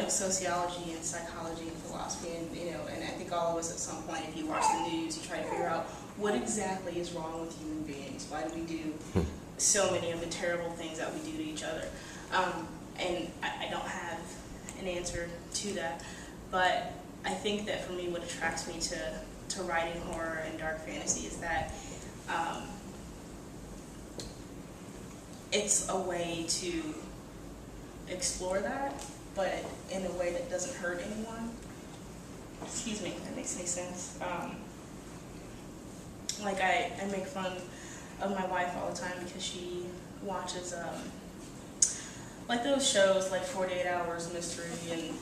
sociology and psychology and philosophy, and I think all of us at some point, if you watch the news, you try to figure out what exactly is wrong with human beings. Why do we do so many of the terrible things that we do to each other? And I don't have an answer to that, but I think that for me, what attracts me to writing horror and dark fantasy is that it's a way to explore that, but in a way that doesn't hurt anyone. Excuse me, if that makes any sense. Like I make fun of my wife all the time because she watches like those shows like 48 Hours Mystery and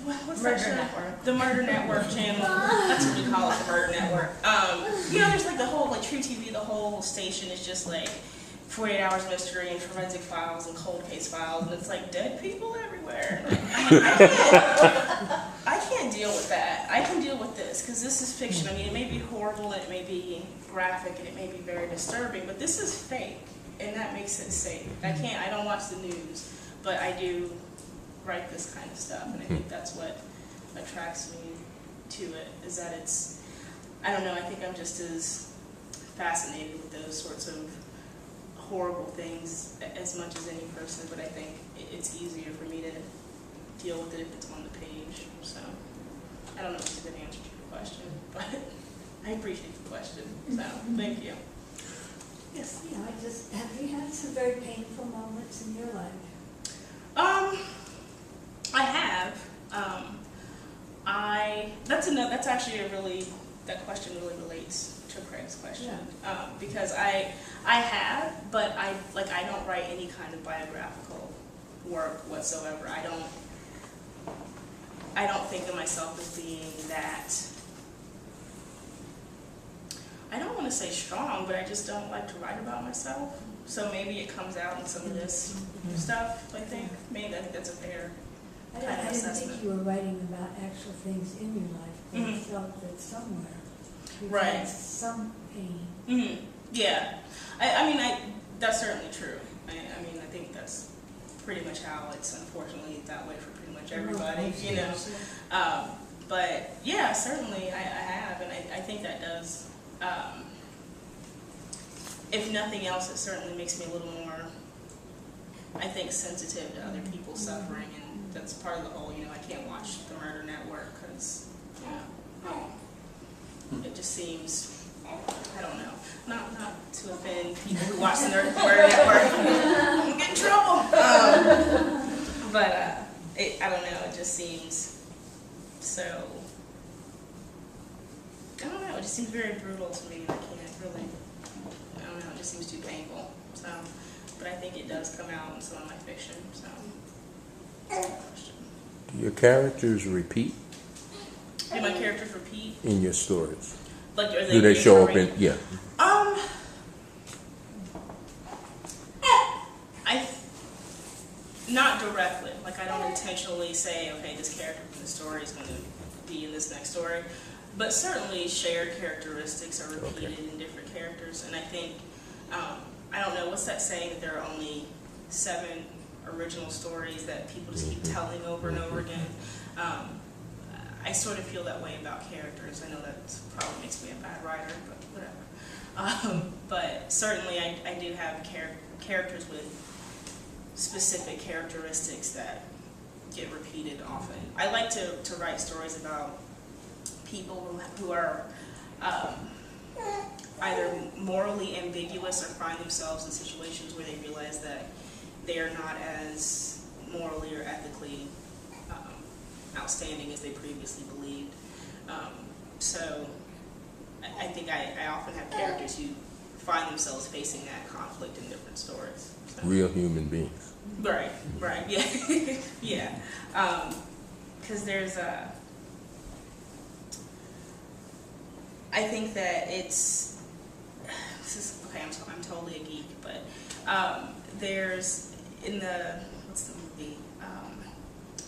what's that show? Network. The Murder Network channel. That's what we call it, the Murder Network. There's like the whole, like True TV, the whole station is just like 48 Hours Mystery and Forensic Files and Cold Case Files, and it's like dead people everywhere. I can't deal with that. I can deal with this because this is fiction. I mean, it may be horrible and it may be graphic and it may be very disturbing, but this is fake, and that makes it safe. I don't watch the news, but I do write this kind of stuff, and I think that's what attracts me to it, is that it's, I don't know, I think I'm just as fascinated with those sorts of horrible things as much as any person, but I think it's easier for me to deal with it if it's on the page. So I don't know if it's a good answer to your question, but I appreciate the question. So thank you. Yes. Yeah, have you had some very painful moments in your life? I have. That's actually that question really relates to Craig's question. Yeah. Because I have, but I don't write any kind of biographical work whatsoever. I don't think of myself as being that, I don't want to say strong, but I just don't like to write about myself. So maybe it comes out in some of this stuff, I think. Maybe that's a fair I kind of didn't assessment. think you were writing about actual things in your life, but I felt that somewhere you Right. had some pain. Yeah. I mean, that's certainly true. I mean, I think that's pretty much how it's unfortunately that way for pretty much everybody, But yeah, certainly I have, and I think that does, if nothing else, it certainly makes me a little more, I think, sensitive to other people's suffering, and that's part of the whole, I can't watch the Murder Network because, it just seems, I don't know, not to offend people who watch the Murder Network and get in trouble, but I don't know, it just seems so, I don't know, it just seems very brutal to me, and I can't really, I don't know, it just seems too painful, so, but I think it does come out in some of my fiction, so, that's my question. Do your characters repeat Do my characters repeat? in your stories? Like, are Do they show up in, recurring? yeah. Not directly. Like, I don't intentionally say, okay, this character from the story is going to be in this next story. But certainly shared characteristics are repeated in different characters. And I think, I don't know, what's that saying that there are only 7 original stories that people just keep telling over and over again? I sort of feel that way about characters. I know that probably makes me a bad writer, but whatever. But certainly I do have characters with specific characteristics that get repeated often. I like to write stories about people who are either morally ambiguous or find themselves in situations where they realize that they are not as morally or ethically outstanding as they previously believed. So I think I often have characters who find themselves facing that conflict in different stories. So. Real human beings. Right, yeah. Yeah. Because there's I think that I'm totally a geek, but there's in the, what's the movie?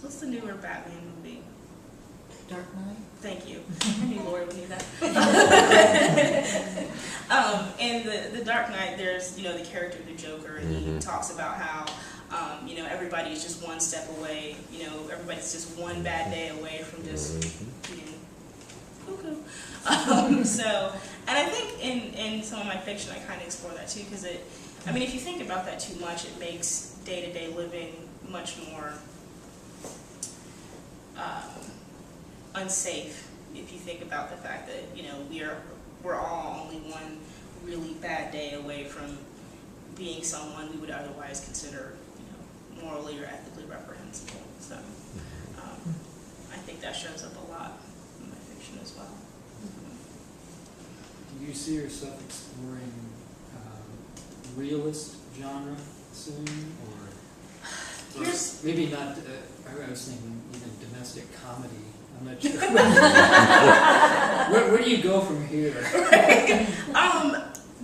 What's the newer Batman movie? Dark Knight? Thank you. I knew Lori would need that. In the Dark Knight, there's, the character of the Joker, and he talks about how, everybody is just one step away, everybody's just one bad day away from just being cuckoo. And I think in some of my fiction, I kind of explore that too, because if you think about that too much, it makes day-to-day living much more unsafe. If you think about the fact that we're all only one really bad day away from being someone we would otherwise consider morally or ethically reprehensible. So I think that shows up a lot in my fiction as well. Do you see yourself exploring realist genre soon, or maybe not? I was thinking even domestic comedy. I'm not sure. Where do you go from here?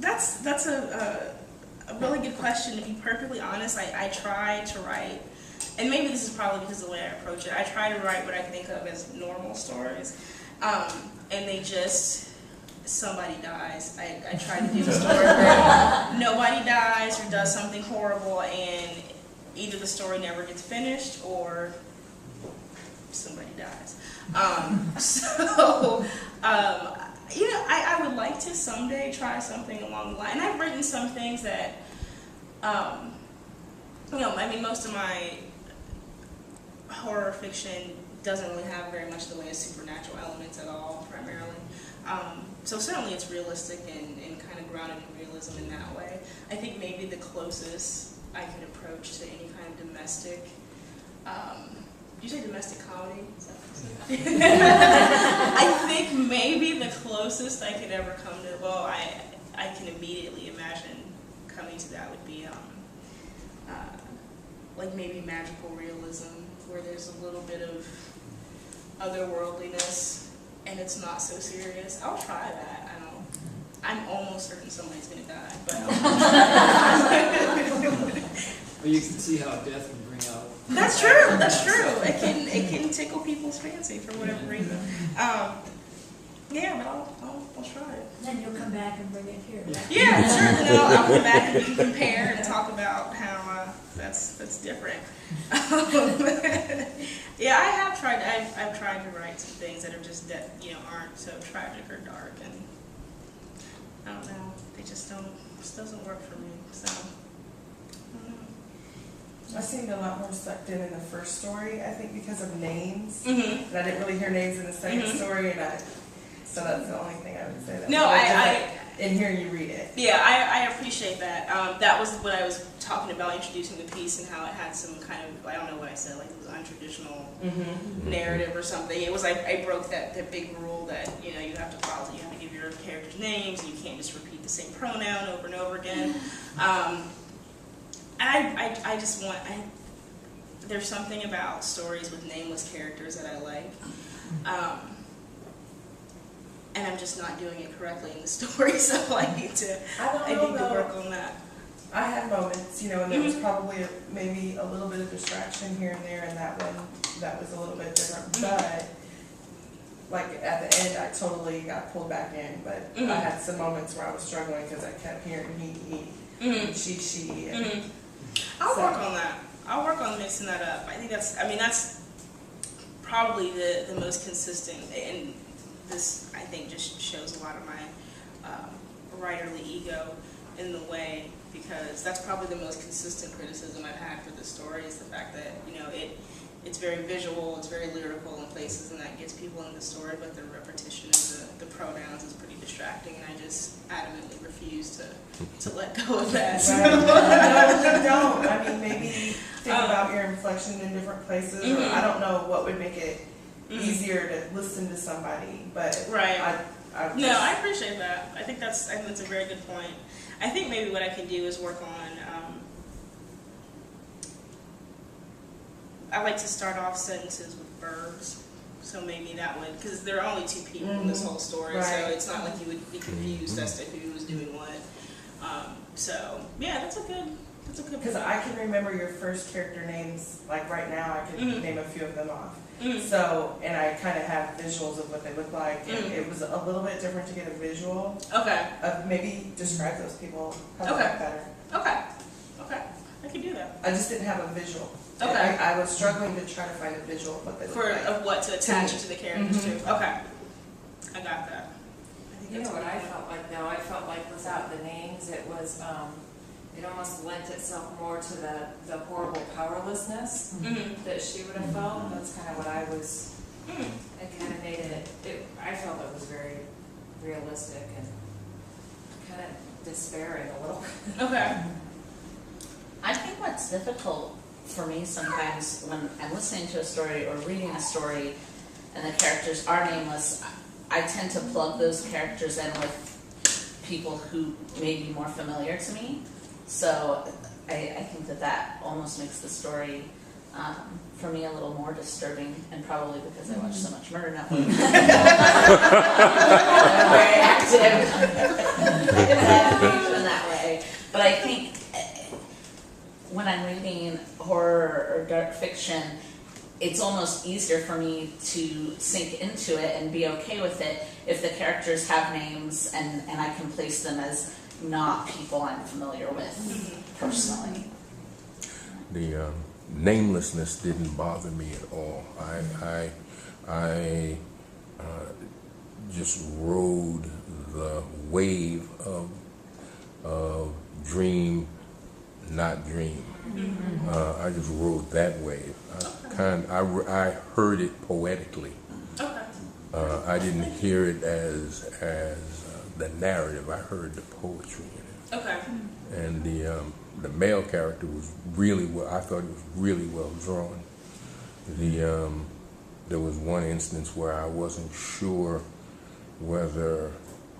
That's a really good question. To be perfectly honest, I try to write, and maybe this is probably because of the way I approach it. I try to write what I think of as normal stories, and they just. Somebody dies. I try to do a story where nobody dies or does something horrible, and either the story never gets finished or somebody dies. I would like to someday try something along the line. And I've written some things that, most of my horror fiction doesn't really have very much in the way of supernatural elements at all, primarily. So certainly it's realistic and kind of grounded in realism in that way. I think maybe the closest I could approach to any kind of domestic, you say domestic comedy? I think maybe the closest I could ever come to, I can immediately imagine coming to that would be like maybe magical realism, where there's a little bit of otherworldliness and it's not so serious. I'll try that. I'm almost certain somebody's going to die, but Well, you can see how death can bring out. That's true. That's true. It can tickle people's fancy for whatever reason. But I'll try it. Then you'll come back and bring it here. Yeah, sure. Then I'll come back and we can compare and talk about how that's different. Yeah, I have tried. I've tried to write some things that are just aren't so tragic or dark, and I don't know. They just don't. This doesn't work for me. So I don't know. I seemed a lot more sucked in the first story, I think, because of names. Mm-hmm. And I didn't really hear names in the second story, so that's the only thing I would say. In here you read it. Yeah, I appreciate that. That was what I was talking about, introducing the piece and how it had some kind of, I don't know what I said, like it was untraditional narrative or something. It was like I broke that big rule that you have to follow. You have to give your characters names, and you can't just repeat the same pronoun over and over again. I just want, there's something about stories with nameless characters that I like. And I'm just not doing it correctly in the story, so I need to work on that. I had moments, and there was probably maybe a little bit of distraction here and there, and that one, that was a little bit different. But, like, at the end, I totally got pulled back in. But I had some moments where I was struggling because I kept hearing he, and she. And I'll work on that. I'll work on mixing that up. I think that's probably the most consistent, and this, I think, just shows a lot of my writerly ego in the way, because that's probably the most consistent criticism I've had for the story, is the fact that it's very visual, it's very lyrical in places, and that gets people in the story, but the repetition of the pronouns is pretty distracting, and I just adamantly refuse to let go of that. Right. No, don't. Maybe think about your inflection in different places, or I don't know what would make it easier to listen to somebody, but right. I I appreciate that. I think that's a very good point. I think maybe what I can do is work on. I like to start off sentences with verbs, so maybe that would, because there are only two people in this whole story, Right. so it's not like you would be confused as to who was doing what. So yeah, that's a good. because I can remember your first character names, like right now I can name a few of them off. So, and I kind of have visuals of what they look like, and it was a little bit different to get a visual Okay. of maybe describe those people. How about that better? Okay. I can do that. I just didn't have a visual. Okay. I was struggling to try to find a visual of what they look like. Of what to attach to the characters Mhm. to. Okay. I got that. I think You know that's what a I good felt like though? I felt like without the names, it was, it almost lent itself more to the horrible powerlessness one. Mhm. that she would have felt. That's kind of what I was, Mm. it kind of made it, I felt it was very realistic and kind of despairing a little. Okay. I think what's difficult for me sometimes when I'm listening to a story or reading a story and the characters are nameless, I tend to plug those characters in with people who may be more familiar to me. So I think that almost makes the story, for me, a little more disturbing, and probably because I watch so much Murder Network. I'm very active in that way. But I think when I'm reading horror or dark fiction, it's almost easier for me to sink into it and be okay with it if the characters have names and I can place them as not people I'm familiar with personally. The namelessness didn't bother me at all. I just rode the wave of dream, not dream. I just rode that wave. I heard it poetically. Okay. I didn't hear it as the narrative. I heard the poetry in it. Okay. And the male character was really well. I thought it was really well drawn. There was one instance where I wasn't sure whether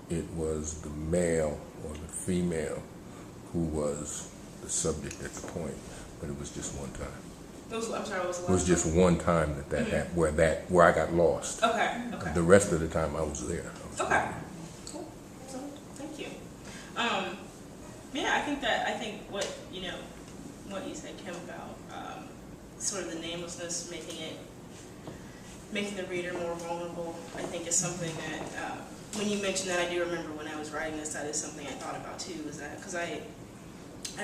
it was the male or the female who was the subject at the point, but it was just one time. I'm sorry, what was the It was last just one time that happened, where I got lost. one? Okay. Okay. The rest of the time I was there. Okay. Cool. So, thank you. Yeah, I think what you said, Kim, about sort of the namelessness, making the reader more vulnerable, I think is something that when you mentioned that, I do remember when I was writing this, that is something I thought about too. Is that because I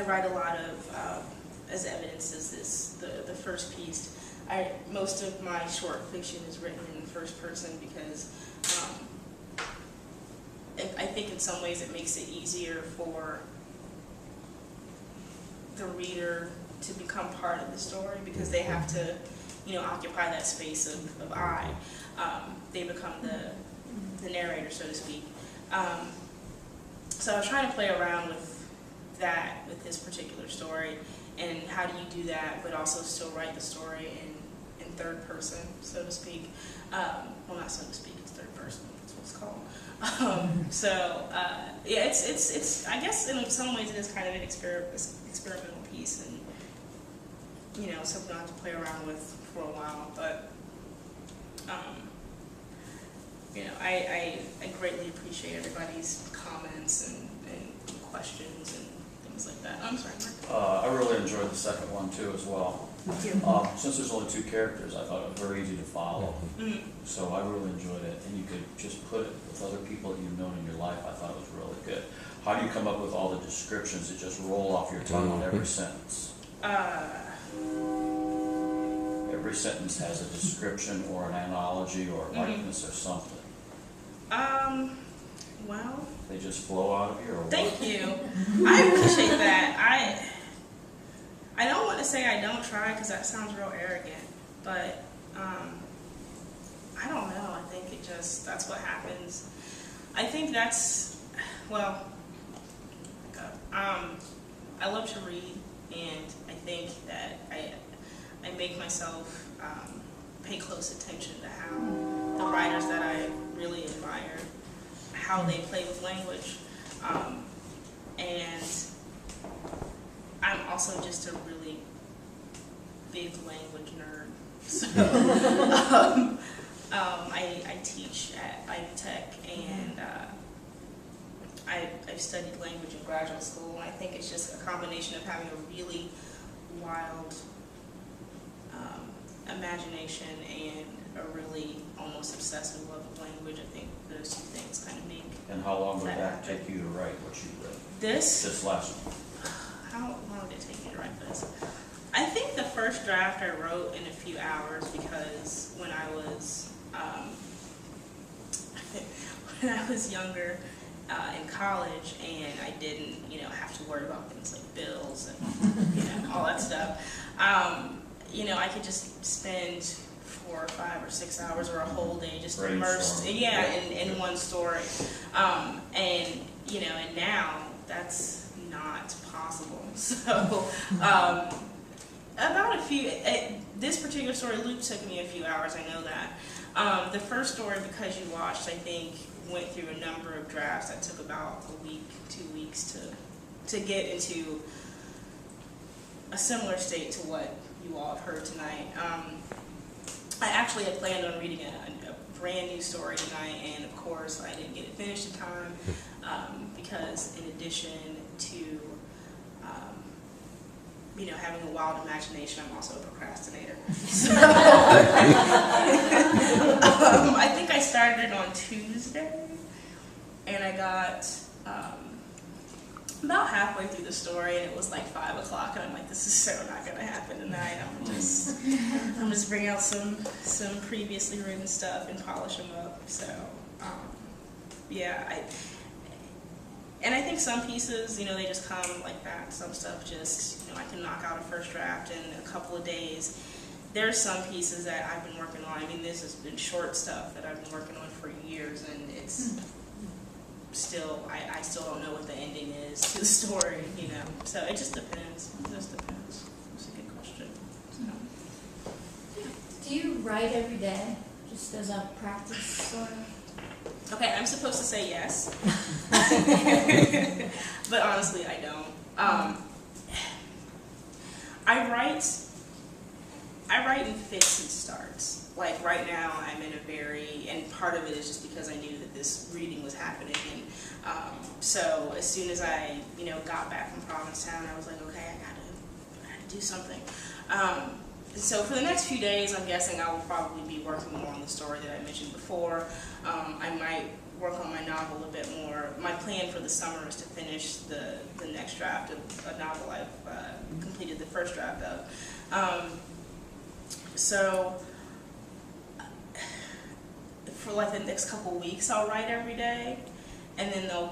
write a lot of as evidence as this the first piece. Most of my short fiction is written in first person because I think in some ways it makes it easier for the reader to become part of the story because they have to, occupy that space of I. They become the narrator, so to speak. So I was trying to play around with that with this particular story, and how do you do that, but also still write the story in third person, so to speak. Well, not so to speak, it's third person. That's what it's called. Yeah, it's. I guess in some ways it is kind of an experimental piece, and something I have to play around with for a while. But I greatly appreciate everybody's comments and questions and things like that. I'm sorry, Mark. I really enjoyed the second one too as well. Since there's only two characters, I thought it was very easy to follow. Mm-hmm. So I really enjoyed it, and you could just put it with other people that you've known in your life. I thought it was really good. How do you come up with all the descriptions that just roll off your tongue on every sentence? Every sentence has a description or an analogy or a likeness or something. Well, They just flow out of you, or what? thank you. I appreciate that. I don't want to say I don't try because that sounds real arrogant, but I don't know. I think that's what happens. I think I love to read, and I think that I make myself pay close attention to how the writers that I really admire, how they play with language, and I'm also just a really big language nerd. So I teach at Ivy Tech, and I've studied language in graduate school, and I think it's just a combination of having a really wild imagination and a really almost obsessive love of language. I think those two things kind of make. And how long would that take you to write what you read? This? This last one. How long did it take me to write this? first draft I wrote in a few hours because when I was when I was younger in college and I didn't, have to worry about things like bills and all that stuff. I could just spend 4 or 5 or 6 hours or a whole day just immersed, in one story. And now that's not possible. So about this particular story, Luke took me a few hours. I know that. The first story, Because You Watched, I think went through a number of drafts. That took about a week, 2 weeks to get into a similar state to what you all have heard tonight. I actually had planned on reading a brand new story tonight, and of course I didn't get it finished in time because in addition to having a wild imagination, I'm also a procrastinator. So I think I started it on Tuesday, and I got about halfway through the story, and it was like 5 o'clock, and I'm like, this is so not going to happen tonight. I'm just bring out some previously written stuff and polish them up. So and I think some pieces, they just come like that. Some stuff just, I can knock out a first draft in a couple of days. There's some pieces that I've been working on. I mean, this has been short stuff that I've been working on for years, and it's still, I still don't know what the ending is to the story, So it just depends. It just depends. It's a good question. So. Do you write every day, just as a practice sort of? Okay, I'm supposed to say yes, but honestly, I don't. I write in fits and starts. Like right now, I'm in and part of it is just because I knew that this reading was happening, and so as soon as I, got back from Provincetown, I was like, okay, I gotta do something. So for the next few days, I'm guessing I will probably be working more on the story that I mentioned before. I might work on my novel a bit more. My plan for the summer is to finish the next draft of a novel I've completed the first draft of. So for like the next couple weeks, I'll write every day, and then there'll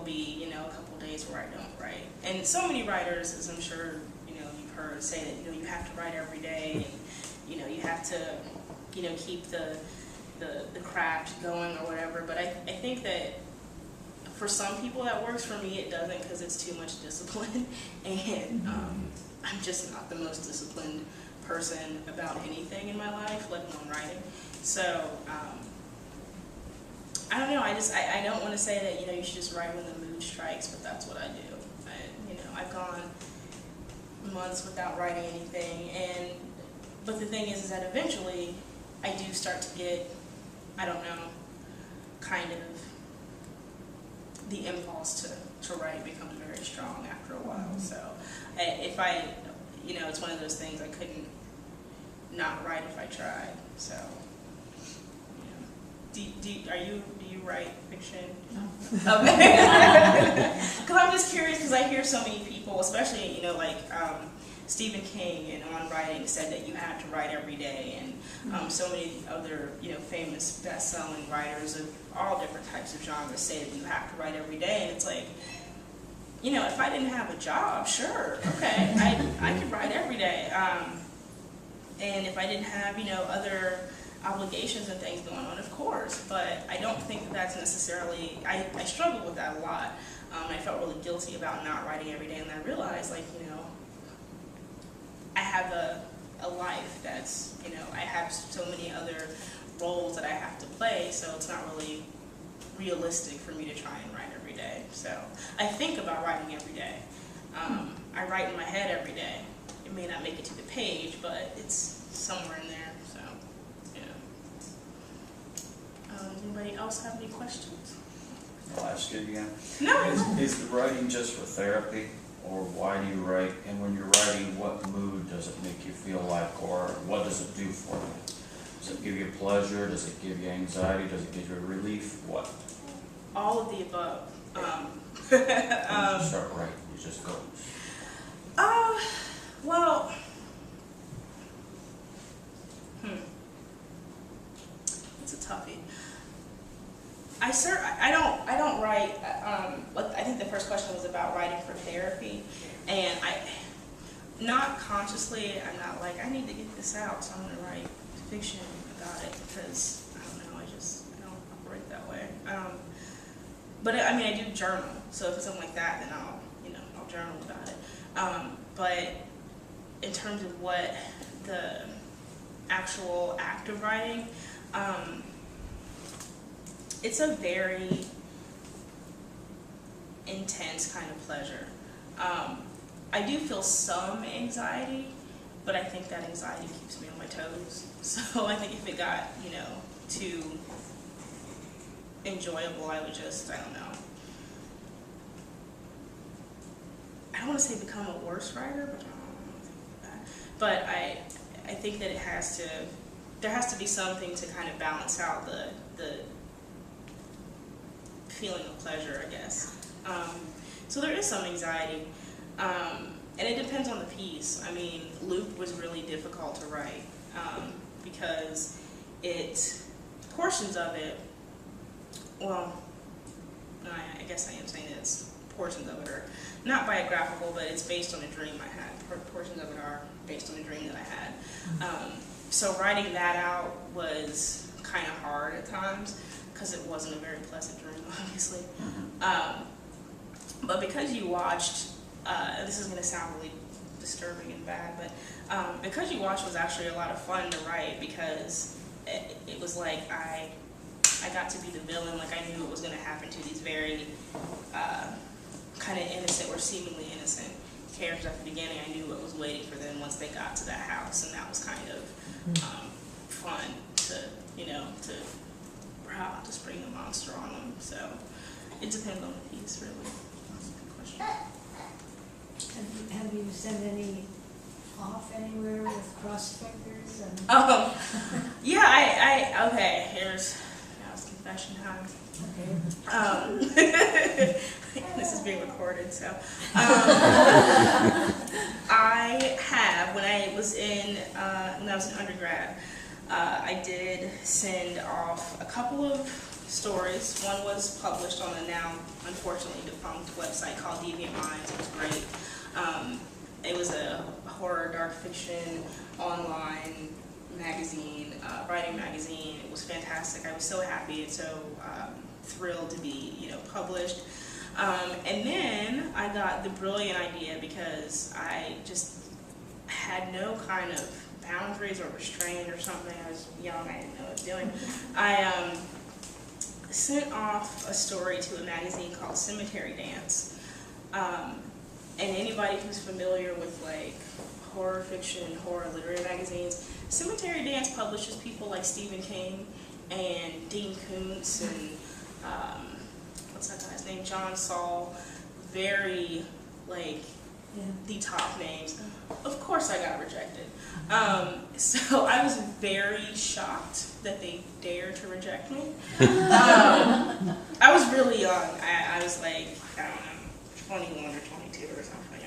be, a couple days where I don't write. And so many writers, as I'm sure, you've heard, say that, you have to write every day, and, you have to, keep the craft going or whatever. But I think that for some people that works. For me, it doesn't, because it's too much discipline, and I'm just not the most disciplined person about anything in my life, let alone writing. So, I don't know, I don't want to say that, you should just write when the mood strikes, but that's what I do. I've gone months without writing anything, but the thing is that eventually I do start to get, I don't know, kind of the impulse to write becomes very strong after a while. So if I, it's one of those things I couldn't not write if I tried. So, do you write fiction? No. Okay. Because I'm just curious, because I hear so many people, especially like Stephen King and On Writing said that you have to write every day, and so many other famous best-selling writers of all different types of genres say that you have to write every day, and it's like, if I didn't have a job, sure, okay, I could write every day, and if I didn't have other obligations and things going on, of course, but I don't think that's necessarily, I struggled with that a lot. I felt really guilty about not writing every day, and I realized, I have a life that's, I have so many other roles that I have to play, so it's not really realistic for me to try and write every day. So I think about writing every day. I write in my head every day. It may not make it to the page, but it's somewhere in there. So, does anybody else have any questions? I'll ask you again. No. Is the writing just for therapy, or why do you write? And when you're writing, what mood does it make you feel like, or what does it do for you? Does it give you pleasure? Does it give you anxiety? Does it give you relief? What? All of the above. When you start writing, you just go. Well, toughie. I don't write. I think the first question was about writing for therapy, and not consciously. I'm not like I need to get this out, so I'm going to write fiction about it because I don't know. I don't operate that way. But I mean, I do journal. So if it's something like that, then I'll journal about it. But in terms of what the actual act of writing, it's a very intense kind of pleasure. I do feel some anxiety, but I think that anxiety keeps me on my toes. So I think if it got, too enjoyable, I would just, I don't know. I don't want to say become a worse writer, but I don't think that. But I think that there has to be something to kind of balance out the feeling of pleasure, I guess. So there is some anxiety, and it depends on the piece. I mean, Loop was really difficult to write because portions of it, well, I guess I am saying that it's portions of it are not biographical, but it's based on a dream I had. Portions of it are based on a dream that I had. So writing that out was kind of hard at times because it wasn't a very pleasant dream, obviously. But because you watched, this is going to sound really disturbing and bad, but because you watched was actually a lot of fun to write because it was like I got to be the villain, like I knew what was going to happen to these very kind of innocent or seemingly innocent characters at the beginning. I knew what was waiting for them once they got to that house, and that was kind of fun to spring the monster on them. So it depends on the piece, really. That's a good question. Have you sent any off anywhere with cross fingers? Yeah, okay, here's confession time. Okay. This is being recorded, so. I have, when I was in undergrad, I did send off a couple of stories. One was published on a now unfortunately defunct website called Deviant Minds. It was great. It was a horror, dark fiction, online magazine, writing magazine. It was fantastic. I was so happy and so thrilled to be, published. And then I got the brilliant idea because I just had no kind of boundaries or restraint or something. I was young, I didn't know what I was doing. I sent off a story to a magazine called Cemetery Dance. And anybody who's familiar with like horror fiction, horror literary magazines, Cemetery Dance publishes people like Stephen King and Dean Koontz and what's that guy's name? John Saul. Very the top names. Of course I got rejected. So I was very shocked that they dared to reject me. I was really young. I was like, I don't know, 21 or 22 or something.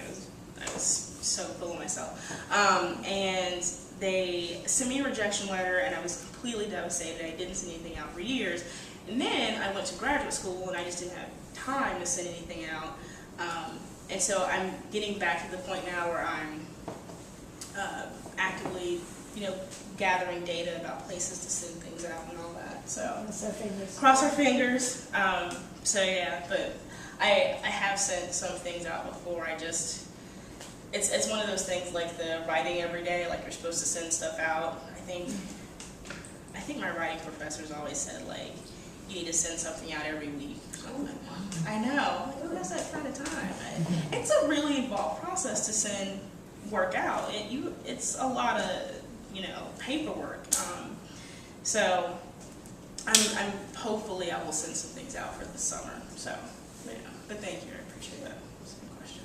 I was so full of myself. And they sent me a rejection letter and I was completely devastated. I didn't send anything out for years. And then I went to graduate school and I just didn't have time to send anything out. And so I'm getting back to the point now where I'm actively, gathering data about places to send things out and all that. So cross our fingers. So yeah, but I have sent some things out before. It's one of those things like the writing every day, like you're supposed to send stuff out. I think my writing professors always said like you need to send something out every week. I know. Who has that kind of time? It's a really involved process to send work out. It's a lot of paperwork. So I'm hopefully I will send some things out for this summer. So but thank you. I appreciate that. That's a good question.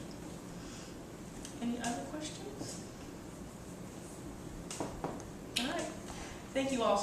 Any other questions? All right. Thank you all so